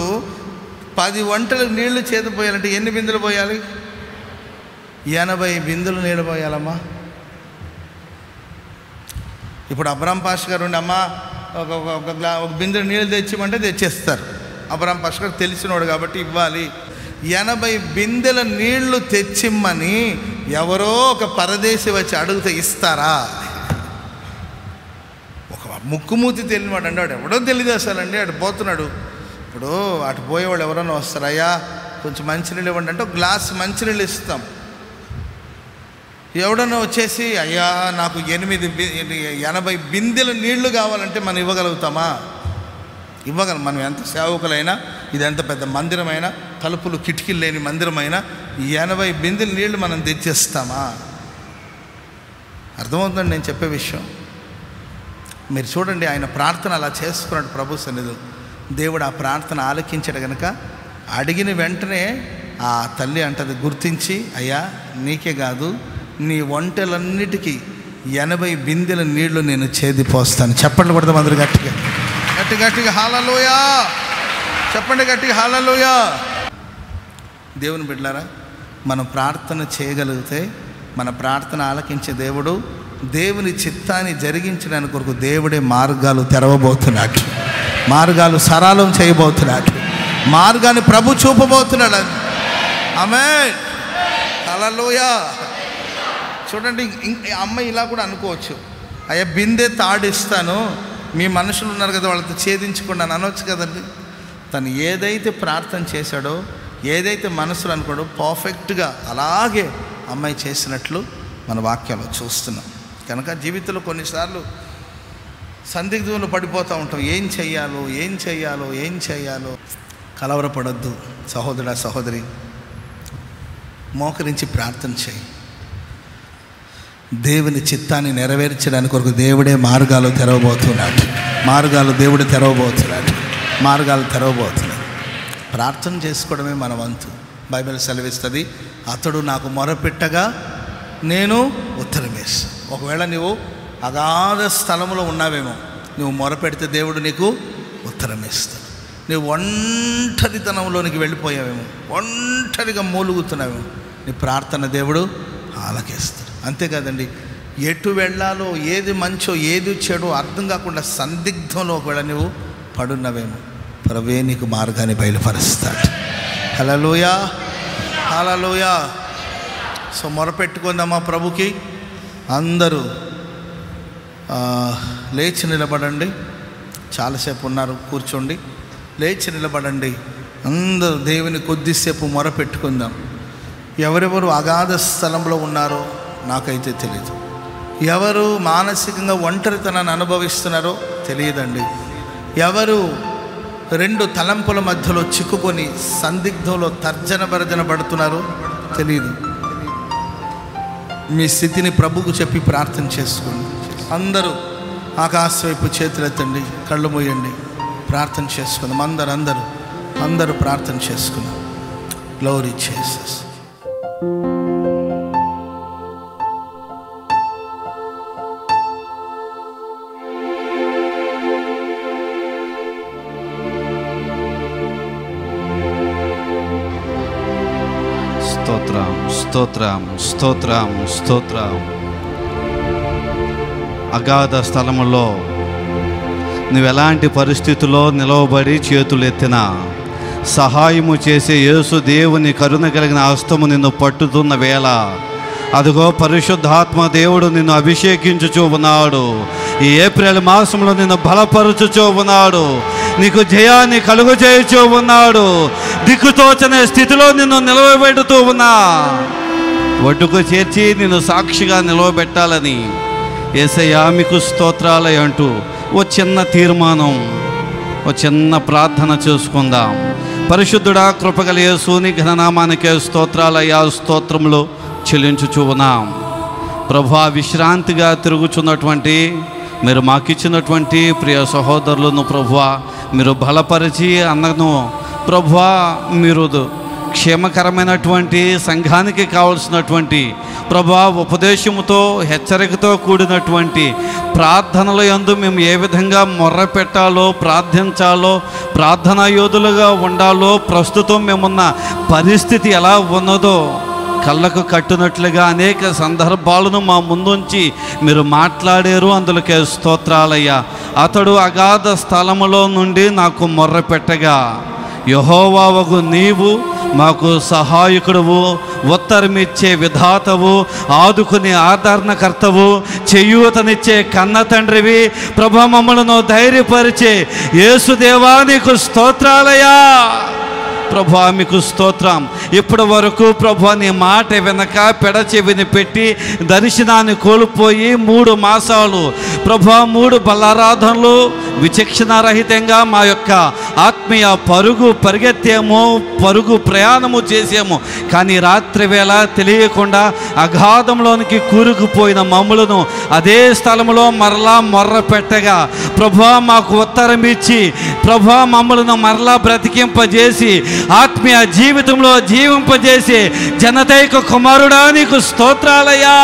10 ఒంటెలకు నీళ్లు చేతి పోయాలంటే ఎన్ని బిందులు పోయాలి? 80 బిందులు నీళ్ళు పోయాలమ్మా. ఇప్పుడు అబ్రాం పాష్ గారు ఉండి, అమ్మా ఒక బిందులు నీళ్ళు తెచ్చిమంటే తెచ్చేస్తారు. అబ్రాం పాష్ గారు తెలిసినోడు కాబట్టి ఇవ్వాలి. 80 బిందెల నీళ్లు తెచ్చిమ్మని ఎవరో ఒక పరదేశి వచ్చి అడిగితే ఇస్తారా? ఒక ముక్కుమూతి తెలియనివాడు అండి, వాడు ఎవడో తెలియదు అసలండి, అటు పోతున్నాడు. ఇప్పుడు అటు పోయేవాళ్ళు ఎవరైనా వస్తారు, అయ్యా కొంచెం మంచినీళ్ళు ఇవ్వండి అంటే ఒక గ్లాస్ మంచినీళ్ళు ఇస్తాం. ఎవడన్నా వచ్చేసి, అయ్యా నాకు 80 బిందెల నీళ్లు కావాలంటే మనం ఇవ్వగలుగుతామా? ఇవ్వగలం. మనం ఎంత సేవకులైనా, ఇది ఎంత పెద్ద మందిరమైనా, తలుపులు కిటికీలు లేని మందిరమైనా 80 బిందెల నీళ్లు మనం తెచ్చేస్తామా? అర్థమవుతుందండి నేను చెప్పే విషయం. మీరు చూడండి, ఆయన ప్రార్థన అలా చేసుకున్నాడు ప్రభు సన్నిధిలో. దేవుడు ఆ ప్రార్థన ఆలకించాడు కనుక అడిగిన వెంటనే ఆ తల్లి అంటది, గుర్తించి, అయ్యా నీకే కాదు నీ ఒంటెలన్నిటికీ 80 బిందెల నీళ్లు నేను చేది పోస్తాను. చెప్పండి కొడదాం అందరూ గట్టిగా, గట్టిగా హల్లెలూయా చెప్పండి, గట్టిగా హల్లెలూయా. దేవుని బిడ్డలారా, మనం ప్రార్థన చేయగలిగితే మన ప్రార్థన ఆలకించే దేవుడు దేవుని చిత్తాన్ని జరిగించడానికి కొరకు దేవుడే మార్గాలు తెరవబోతున్నాడు, మార్గాలు సరళం చేయబోతున్నాడు, మార్గాన్ని ప్రభు చూపబోతున్నాడు. ఆమేన్, హల్లెలూయా. చూడండి, అమ్మాయి ఇలా కూడా అనుకోవచ్చు, అయ్యా బిందె తాడిస్తాను, మీ మనుషులు ఉన్నారు కదా వాళ్ళతో ఛేదించకుండా అనవచ్చు కదండి. తను ఏదైతే ప్రార్థన చేశాడో, ఏదైతే మనసులో అనుకోడో పర్ఫెక్ట్గా అలాగే అమ్మాయి చేసినట్లు మన వాక్యాలు చూస్తున్నాం. కనుక జీవితంలో కొన్నిసార్లు సందిగ్ధంలో పడిపోతూ ఉంటాం. ఏం చెయ్యాలో. కలవరపడొద్దు సహోదరా, సహోదరి, మోకరించి ప్రార్థన చేయి. దేవుని చిత్తాన్ని నెరవేర్చడానికి కొరకు దేవుడే మార్గాలు తెరవబోతున్నాడు, దేవుడు తెరవబోతున్నాడు. ప్రార్థన చేసుకోవడమే మన వంతు. బైబిల్ సెలవిస్తుంది, అతడు నాకు మొరపెట్టగా నేను ఉత్తరం వేస్తాను. ఒకవేళ నువ్వు అగాధ స్థలంలో ఉన్నావేమో, నువ్వు మొరపెడితే దేవుడు నీకు ఉత్తరం ఇస్తాడు. నువ్వు ఒంటరితనంలోనికి వెళ్ళిపోయావేమో, ఒంటరిగా మూలుగుతున్నావేమో, నీ ప్రార్థన దేవుడు ఆలకిస్తాడు. అంతేకాదండి, ఎటు వెళ్ళాలో, ఏది మంచో ఏది చెడో అర్థం కాకుండా సందిగ్ధంలో ఒకవేళ నువ్వు పడున్నవేమో, ప్రభువే నీకు మార్గాన్ని బయలుపరుస్తాడు. హల్లెలూయా, హల్లెలూయా. సో మొరపెట్టుకుందామా ప్రభుకి. అందరూ లేచి నిలబడండి. చాలాసేపు ఉన్నారు, కూర్చోండి. లేచి నిలబడండి. అందరూ దేవుని కొద్దిసేపు మొరపెట్టుకుందాం. ఎవరెవరు అగాధ స్థలంలో ఉన్నారో నాకైతే తెలియదు. ఎవరు మానసికంగా ఒంటరితనాన్ని అనుభవిస్తున్నారో తెలియదండి. ఎవరు రెండు తలంపుల మధ్యలో చిక్కుకొని సందిగ్ధంలో తర్జన పడుతున్నారో తెలియదు. మీ స్థితిని ప్రభువుకు చెప్పి ప్రార్థన చేసుకోండి. అందరూ ఆకాశం వైపు చేతులెత్తండి, కళ్ళు మూయండి, ప్రార్థన చేసుకుందాం. అందరూ ప్రార్థన చేసుకుందాం. Glory Jesus. స్తోత్రం. అగాధ స్థలములో నువ్వెలాంటి పరిస్థితుల్లో నిలవబడి చేతులెత్తినా సహాయము చేసే యేసు దేవుని కరుణ కలిగిన హస్తము నిన్ను పట్టుతున్న వేళ, అదిగో పరిశుద్ధాత్మ దేవుడు నిన్ను అభిషేకించుచూ ఉన్నాడు. ఈ ఏప్రిల్ మాసంలో నిన్ను బలపరుచుచూ ఉన్నాడు, నీకు జయాన్ని కలుగజేయుచూ ఉన్నాడు. దిక్కుతోచనే స్థితిలో నిన్ను నిలవబెడుతూ ఉన్నా ఒడ్డుకు చేర్చి నిన్ను సాక్షిగా నిలవబెట్టాలని యేసయ్యా మీకు స్తోత్రాలయ అంటూ ఓ చిన్న తీర్మానం, ఓ చిన్న ప్రార్థన చేసుకుందాం. పరిశుద్ధుడా, కృపగల యేసుని ఘననామానికే స్తోత్రాలయ్యా, స్తోత్రములు చెల్లించుచూ ఉన్నాం. ప్రభువా, విశ్రాంతిగా తిరుగుచున్నటువంటి మీరు మాకిచ్చినటువంటి ప్రియ సహోదరులను ప్రభువా మీరు బలపరిచి అన్నను ప్రభువా మీరు క్షేమకరమైనటువంటి సంఘానికి కావలసినటువంటి ప్రభువా ఉపదేశముతో హెచ్చరికతో కూడినటువంటి ప్రార్థనల యందు మేము ఏ విధంగా మొర్ర పెట్టాలో, ప్రార్థించాలో, ప్రార్థనా యోధులుగా ఉండాలో, ప్రస్తుతం మేమున్న పరిస్థితి ఎలా ఉన్నదో కళ్ళకు కట్టునట్లుగా అనేక సందర్భాలను మా ముందుంచి మీరు మాట్లాడారు. అందులోకే స్తోత్రాలయ్యా. అతడు అగాధ స్థలములో నుండి నాకు మొర్ర పెట్టగా, యెహోవావగు నీవు మాకు సహాయకుడువు, ఉత్తరమిచ్చే విధాతవు, ఆదుకునే ఆదరణకర్తవు, చేయూతనిచ్చే కన్న తండ్రివి, ప్రభు మమ్మలను ధైర్యపరిచే యేసుదేవా నీకు స్తోత్రాలయ్యా. ప్రభా మీకు స్తోత్రం. ఇప్పటి వరకు ప్రభా నీ మాట వెనక పెడచెవిని పెట్టి దర్శనాన్ని కోల్పోయి 3 మాసాలు ప్రభా 3 బలారాధనలు విచక్షణారహితంగా మా యొక్క ఆత్మీయ పరుగు ప్రయాణము చేసాము. కానీ రాత్రి వేళ తెలియకుండా అగాధంలోనికి కూరుకుపోయిన మమ్ములను అదే స్థలంలో మరలా మొర్ర పెట్టగా ప్రభా మాకు ఉత్తరం ఇచ్చి ప్రభా మమ్మలను మరలా బ్రతికింపజేసి ఆత్మీయ జీవితంలో జీవింపజేసి జనతైక కుమారుడా నీకు స్తోత్రాలయ్యా.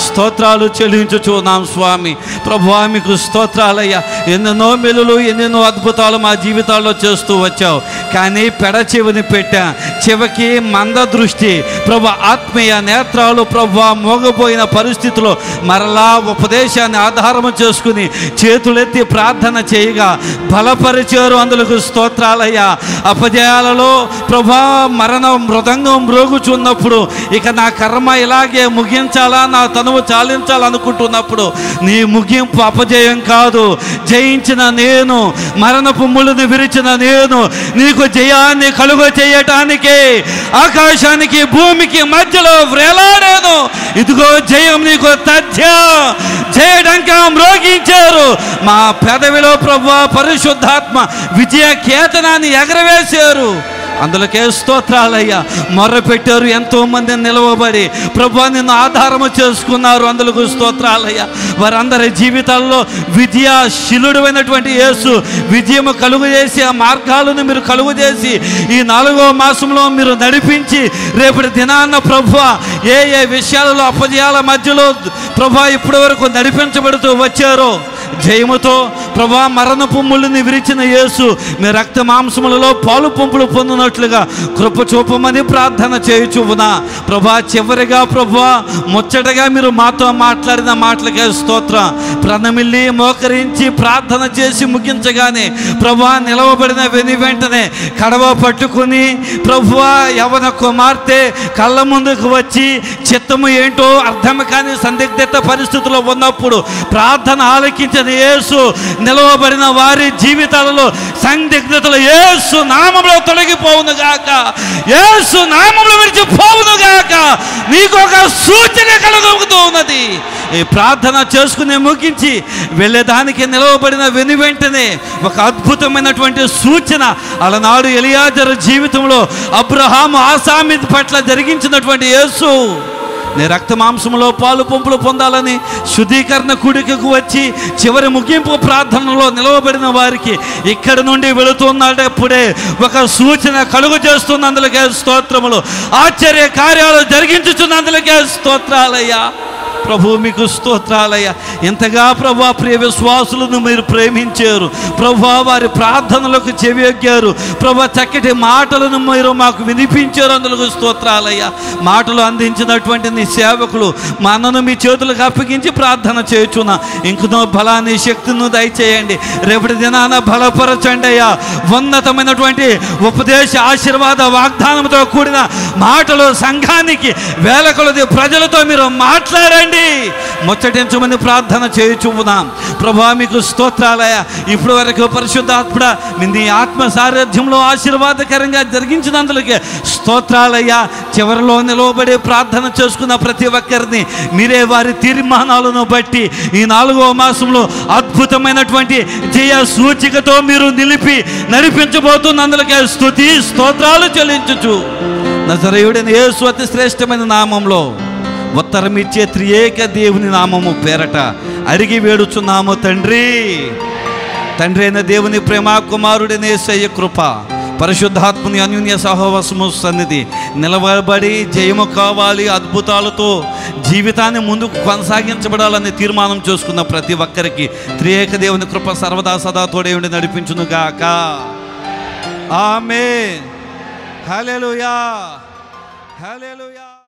స్తోత్రాలు చెల్లించుచున్నాం స్వామి. ప్రభువా మీకు స్తోత్రాలయ్యా. ఎన్నెన్నో మెలులు ఎన్నెన్నో అద్భుతాలు మా జీవితాల్లో చేస్తూ వచ్చావు. కానీ పెడ చెవిని పెట్టా, చెవికి మంద దృష్టి, ప్రభు ఆత్మీయ నేత్రాలు ప్రభువా మోగపోయిన పరిస్థితిలో మరలా ఉపదేశాన్ని ఆధారము చేసుకుని చేతులెత్తి ప్రార్థన చేయగా బలపరిచారు. అందులకు స్తోత్రాలయ్యా. అపజయాలలో ప్రభా మరణ మృదంగం మ్రోగుచున్నప్పుడు ఇక నా కర్మ ఇలాగే ముగించాలా, నా తనువు చాలించాలనుకుంటున్నప్పుడు నీ ముగింపు అపజయం కాదు. జయించిన నేను, మరణపు ముళ్ళుని విరిచిన నేను నీకు జయాన్ని కలుగ చేయటానికే ఆకాశానికి భూమికి మధ్యలో వ్రేలాడాను. ఇదిగో జయం నీకు తథ్య. జయడంకా మ్రోగించారు. మా పెదవిలో ప్రభువా పరిశుద్ధాత్మ విజయ కేతనాన్ని ఎగరవేశారు. అందులోకే స్తోత్రాలయ్యా. మొర్ర పెట్టారు, ఎంతోమంది నిలవబడి ప్రభువా నిన్ను ఆధారము చేసుకున్నారు. అందులకు స్తోత్రాలయ్యా. వారందరి జీవితాల్లో విజయశీలుడైనటువంటి యేసు విజయము కలుగు చేసి ఆ మార్గాలను మీరు కలుగు చేసి ఈ 4వ మాసంలో మీరు నడిపించి రేపటి దినాన్న ప్రభువా ఏ ఏ విషయాలలో అపజయాల మధ్యలో ప్రభువా ఇప్పటి వరకు నడిపించబడుతూ వచ్చారో జయముతో ప్రభా మరణపు ముళ్ళుని విరిచిన యేసు మీ రక్త మాంసములలో పాలు పంపులు పొందినట్లుగా కృప చూపమని ప్రార్థన చేయుచున్నా. ప్రభా చివరిగా ప్రభువా ముచ్చటగా మీరు మాతో మాట్లాడిన మాటలకే స్తోత్రం. ప్రణమిల్లి మోకరించి ప్రార్థన చేసి ముగించగానే ప్రభువా నిలవబడిన వెంటనే కడవ పట్టుకుని ప్రభువా యవన కుమార్తె కళ్ళ ముందుకు వచ్చి చిత్తము ఏంటో అర్థం కాని సందిగ్ధత పరిస్థితుల్లో ఉన్నప్పుడు ప్రార్థన ఆలకించిన యేసు నిలవబడిన వారి జీవితాలలో సందిగ్ధతలు యేసు నామములో తొలగిపోవును గాక, యేసు నామములో విడిచిపోవును గాక. నీకు ఒక సూచన కలుగుతూ ఉన్నది. ఈ ప్రార్థన చేసుకుని ముగించి వెళ్ళేదానికి నిలవబడిన వెంటనే ఒక అద్భుతమైనటువంటి సూచన అలనాడు ఎలియాజరు జీవితంలో అబ్రహాము ఆసామి పట్ల జరిగించినటువంటి యేసు నీ రక్త మాంసంలో పాలు పంపులు పొందాలని శుద్ధీకరణ కూడికకు వచ్చి చివరి ముగింపు ప్రార్థనలో నిలవబడిన వారికి ఇక్కడి నుండి వెళుతున్నప్పుడే ఒక సూచన కలుగు చేస్తున్నందులకే స్తోత్రములు, ఆశ్చర్య కార్యాలు జరిగించుచున్నందులకే స్తోత్రాలయ్యా. ప్రభు మీకు స్తోత్రాలయ్యా. ఎంతగా ప్రభా ప్రియ విశ్వాసులను మీరు ప్రేమించారు. ప్రభా వారి ప్రార్థనలకు చెవియొగ్గారు. ప్రభా చక్కటి మాటలను మీరు మాకు వినిపించారు. అందుకు స్తోత్రాలయ్యా. మాటలు అందించినటువంటి నీ సేవకులు మా అన్నను మీ చేతులకు అప్పగించి ప్రార్థన చేయుచున్నా. ఇంకనో బలాన్ని శక్తిని దయచేయండి. రేపటి దినాన బలపరచండి అయ్యా. ఉన్నతమైనటువంటి ఉపదేశ ఆశీర్వాద వాగ్దానంతో కూడిన మాటలు సంఘానికి వేల కొలది ప్రజలతో మీరు మాట్లాడండి. ముచ్చటించమని ప్రార్థన చేయుచున్నాం. ప్రభా మీకు స్తోత్రాలయ. ఇప్పటి వరకు పరిశుద్ధాత్ముడా నీ ఆత్మ సారథ్యంలో ఆశీర్వాదకరంగా జరిగించినందులకే స్తోత్రాలయ్యా. చివరిలో నిలవబడి ప్రార్థన చేసుకున్న ప్రతి ఒక్కరిని మీరే వారి తీర్మానాలను బట్టి ఈ 4వ మాసంలో అద్భుతమైనటువంటి జయ సూచికతో మీరు నిలిపి నడిపించబోతున్నందులకే స్తుతి స్తోత్రాలు చెల్లించుచు నజరేయుడైన యేసు అతి శ్రేష్టమైన నామంలో ఉత్తరం ఇచ్చే త్రియేక దేవుని నామము పేరట అడిగి వేడుచున్నాము తండ్రి. తండ్రి అయిన దేవుని ప్రేమ, కుమారుడైన యేసయ్య కృప, పరిశుద్ధాత్మని అన్యోన్య సహవాసము సన్నిధి నిలబడి జయము కావాలి, అద్భుతాలతో జీవితాన్ని ముందుకు కొనసాగించబడాలని తీర్మానం చేసుకున్న ప్రతి ఒక్కరికి త్రియేక దేవుని కృప సర్వదా సదా తోడే ఉండి నడిపించునుగాక. ఆమేన్. హల్లెలూయా, హల్లెలూయా.